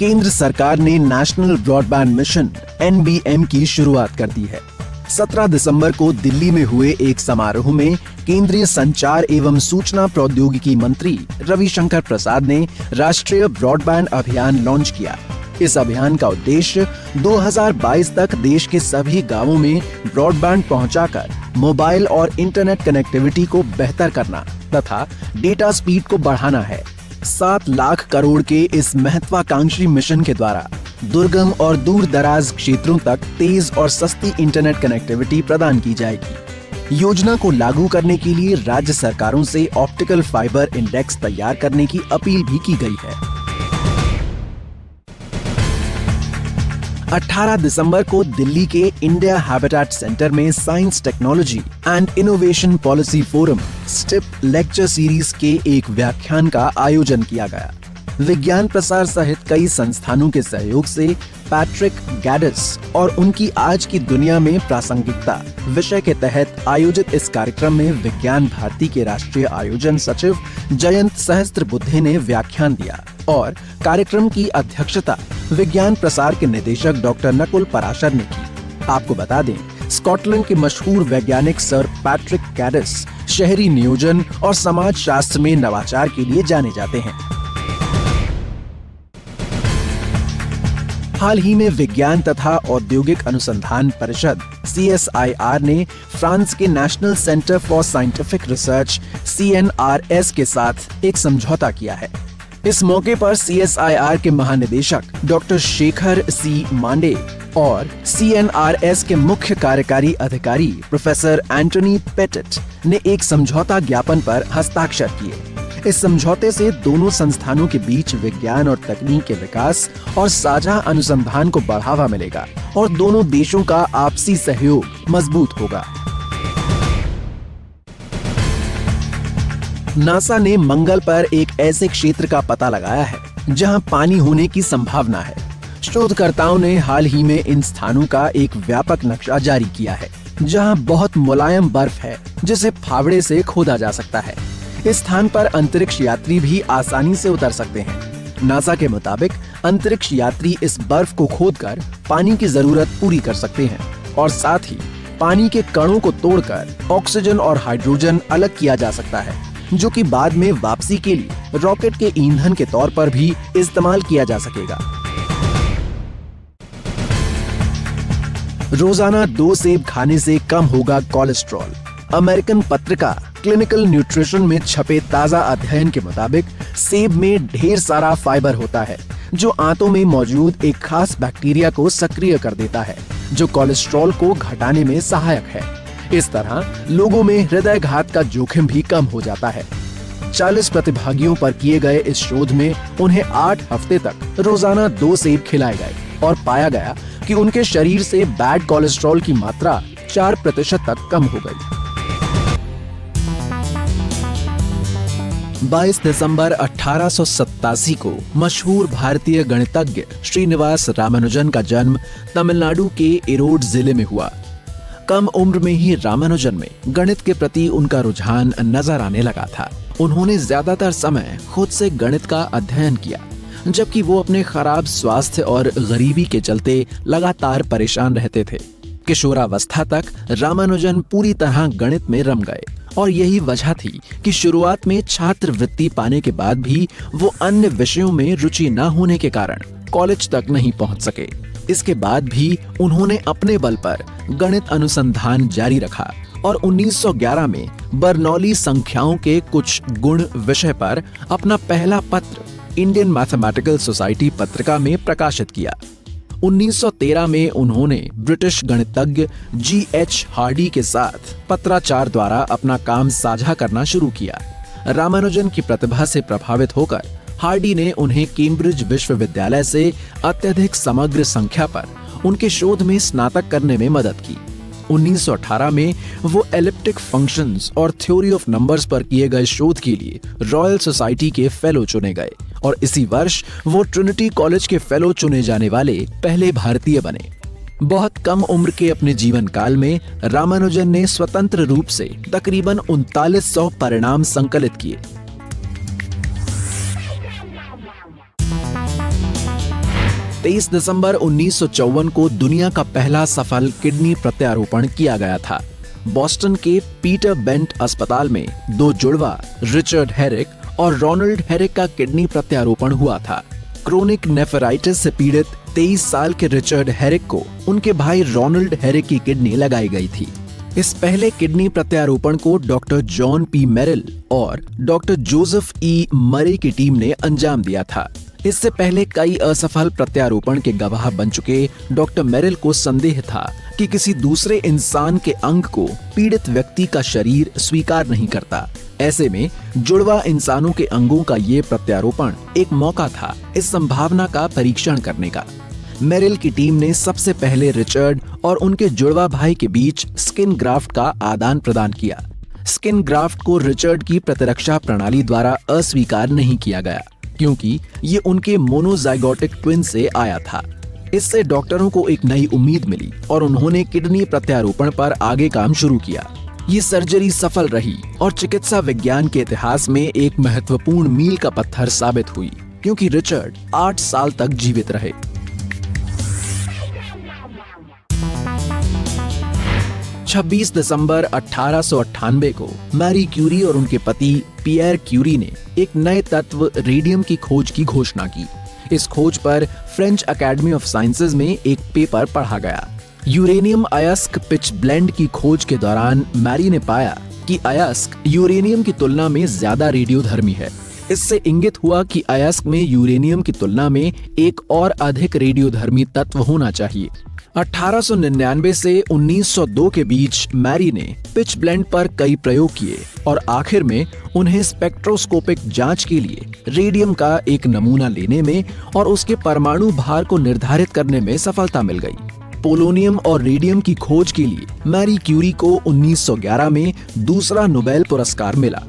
केंद्र सरकार ने नेशनल ब्रॉडबैंड मिशन (NBM) की शुरुआत कर दी है। 17 दिसंबर को दिल्ली में हुए एक समारोह में केंद्रीय संचार एवं सूचना प्रौद्योगिकी मंत्री रविशंकर प्रसाद ने राष्ट्रीय ब्रॉडबैंड अभियान लॉन्च किया। इस अभियान का उद्देश्य 2022 तक देश के सभी गांवों में ब्रॉडबैंड पहुंचाकर मोबाइल और इंटरनेट कनेक्टिविटी को बेहतर करना तथा डेटा स्पीड को बढ़ाना है। 7 लाख करोड़ के इस महत्वाकांक्षी मिशन के द्वारा दुर्गम और दूर दराज क्षेत्रों तक तेज और सस्ती इंटरनेट कनेक्टिविटी प्रदान की जाएगी। योजना को लागू करने के लिए राज्य सरकारों से ऑप्टिकल फाइबर इंडेक्स तैयार करने की अपील भी की गई है। 18 दिसंबर को दिल्ली के इंडिया हैबिटेट सेंटर में science technology and innovation policy forum (STIP) lecture series के एक व्याख्यान का आयोजन किया गया। विज्ञान प्रसार सहित कई संस्थानों के सहयोग से पैट्रिक गैडिस और उनकी आज की दुनिया में प्रासंगिकता विषय के तहत आयोजित इस कार्यक्रम में विज्ञान भारती के राष्ट्रीय आयोजन सचिव जयंत सहस्त्रबुद्धे ने व्याख्यान दिया और कार्यक्रम की अध्यक्षता विज्ञान प्रसार के निदेशक डॉक्टर नकुल पराशर ने की। आपको बता दें, स्कॉटलैंड के मशहूर वैज्ञानिक सर पैट्रिक गैडिस शहरी नियोजन और समाज शास्त्र में नवाचार के लिए जाने जाते हैं। हाल ही में विज्ञान तथा औद्योगिक अनुसंधान परिषद (CSIR) ने फ्रांस के national centre for scientific research (CNRS) के साथ एक समझौता किया है। इस मौके पर CSIR के महानिदेशक डॉक्टर शेखर C. मांडे और CNRS के मुख्य कार्यकारी अधिकारी प्रोफेसर एंटनी पेटिट ने एक समझौता ज्ञापन पर हस्ताक्षर किए। इस समझौते से दोनों संस्थानों के बीच विज्ञान और तकनीक के विकास और साझा अनुसंधान को बढ़ावा मिलेगा और दोनों देशों का आपसी सहयोग मजबूत होगा। नासा ने मंगल पर एक ऐसे क्षेत्र का पता लगाया है जहां पानी होने की संभावना है। शोधकर्ताओं ने हाल ही में इन स्थानों का एक व्यापक नक्शा जारी किया है जहां बहुत मुलायम बर्फ है जिसे फावड़े से खोदा जा सकता है। इस स्थान पर अंतरिक्ष यात्री भी आसानी से उतर सकते हैं। नासा के मुताबिक अंतरिक्ष यात्री इस बर्फ को खोदकर पानी की जरूरत पूरी कर सकते हैं और साथ ही पानी के कणों को तोड़कर ऑक्सीजन और हाइड्रोजन अलग किया जा सकता है, जो कि बाद में वापसी के लिए रॉकेट के ईंधन के तौर पर भी इस्तेमाल किया जा सकेगा। रोजाना 2 सेब खाने से कम होगा कोलेस्ट्रॉल। अमेरिकन पत्रिका क्लिनिकल न्यूट्रिशन में छपे ताजा अध्ययन के मुताबिक सेब में ढेर सारा फाइबर होता है जो आंतों में मौजूद एक खास बैक्टीरिया को सक्रिय कर देता है जो कोलेस्ट्रॉल को घटाने में सहायक है। इस तरह लोगों में हृदय घात का जोखिम भी कम हो जाता है। 40 प्रतिभागियों पर किए गए इस शोध में उन्हें 8 हफ्ते तक रोजाना 2 सेब खिलाए गए और पाया गया कि उनके शरीर से बैड कोलेस्ट्रॉल की मात्रा 4% तक कम हो गई। 22 दिसंबर 1887 को मशहूर भारतीय गणितज्ञ श्रीनिवास रामानुजन का जन्म तमिलनाडु के इरोड जिले में हुआ। कम उम्र में ही रामानुजन में गणित के प्रति उनका रुझान नजर आने लगा था। उन्होंने ज्यादातर समय खुद से गणित का अध्ययन किया, जबकि वो अपने खराब स्वास्थ्य और गरीबी के चलते लगातार परेशान रहते थे। किशोरावस्था तक रामानुजन पूरी तरह गणित में रम गए और यही वजह थी कि शुरुआत में छात्रवृत्ति पाने के बाद भी वो अन्य विषयों में रुचि न होने के कारण कॉलेज तक नहीं पहुंच सके। इसके बाद भी उन्होंने अपने बल पर गणित अनुसंधान जारी रखा और 1911 में बर्नौली संख्याओं के कुछ गुण विषय पर अपना पहला पत्र इंडियन मैथमेटिकल सोसाइटी पत्रिका में प्रकाशित किया। 1913 में उन्होंने ब्रिटिश गणितज्ञ G.H. हार्डी के साथ पत्राचार द्वारा अपना काम साझा करना शुरू किया। रामानुजन की प्रतिभा से प्रभावित होकर हार्डी ने उन्हें कैम्ब्रिज विश्वविद्यालय से अत्यधिक समग्र संख्या पर उनके शोध में स्नातक करने में मदद की। 1918 में वो एलिप्टिक फंक्शंस और थ्योरी ऑफ नंबर्स पर किए गए शोध के लिए रॉयल सोसाइटी के फेलो चुने गए और इसी वर्ष वो ट्रिनिटी कॉलेज के फेलो चुने जाने वाले पहले भारतीय बने। बहुत कम उम्र के अपने जीवन काल में रामानुजन ने स्वतंत्र रूप से तकरीबन 3900 परिणाम संकलित किए। 23 दिसंबर 1954 को दुनिया का पहला सफल किडनी प्रत्यारोपण किया गया था। बॉस्टन के पीटर बेंट अस्पताल में दो जुड़वा रिचर्ड हेरिक और रोनाल्ड हेरिक का किडनी प्रत्यारोपण हुआ था। क्रोनिक नेफ्राइटिस से पीड़ित 23 साल के रिचर्ड हेरिक को उनके भाई रोनाल्ड हेरिक की किडनी लगाई गई थी। इस पहले किडनी प्रत्यारोपण को डॉक्टर जॉन पी मेरिल और डॉक्टर जोसेफ ई मरे की टीम ने अंजाम दिया था। इससे पहले कई असफल प्रत्यारोपण के गवाह बन चुके डॉक्टर मेरिल को संदेह था कि किसी दूसरे इंसान के अंग को पीड़ित व्यक्ति का शरीर स्वीकार नहीं करता। ऐसे में जुड़वा इंसानों के अंगों का ये प्रत्यारोपण एक मौका था इस संभावना का परीक्षण करने का। मेरिल की टीम ने सबसे पहले रिचर्ड और उनके जुड़वा भाई के बीच स्किन ग्राफ्ट का आदान प्रदान किया। स्किन ग्राफ्ट को रिचर्ड की प्रतिरक्षा प्रणाली द्वारा अस्वीकार नहीं किया गया क्योंकि ये उनके मोनोजाइगोटिक ट्विन से आया था। इससे डॉक्टरों को एक नई उम्मीद मिली और उन्होंने किडनी प्रत्यारोपण पर आगे काम शुरू किया। ये सर्जरी सफल रही और चिकित्सा विज्ञान के इतिहास में एक महत्वपूर्ण मील का पत्थर साबित हुई क्योंकि रिचर्ड 8 साल तक जीवित रहे। छब्बीस दिसंबर 1898 को मैरी क्यूरी और उनके पति पियर क्यूरी ने एक नए तत्व रेडियम की खोज की घोषणा की। इस खोज पर फ्रेंच एकेडमी ऑफ साइंसेज में एक पेपर पढ़ा गया। यूरेनियम अयस्क पिच ब्लेंड की खोज के दौरान मैरी ने पाया कि अयस्क यूरेनियम की तुलना में ज्यादा रेडियोधर्मी है। इससे इंगित हुआ कि अयस्क में यूरेनियम की तुलना में एक और अधिक रेडियोधर्मी तत्व होना चाहिए। 1899 से 1902 के बीच मैरी ने पिच ब्लेंड पर कई प्रयोग किए और आखिर में उन्हें स्पेक्ट्रोस्कोपिक जांच के लिए रेडियम का एक नमूना लेने में और उसके परमाणु भार को निर्धारित करने में सफलता मिल गई। पोलोनियम और रेडियम की खोज के लिए मैरी क्यूरी को 1911 में दूसरा नोबेल पुरस्कार मिला।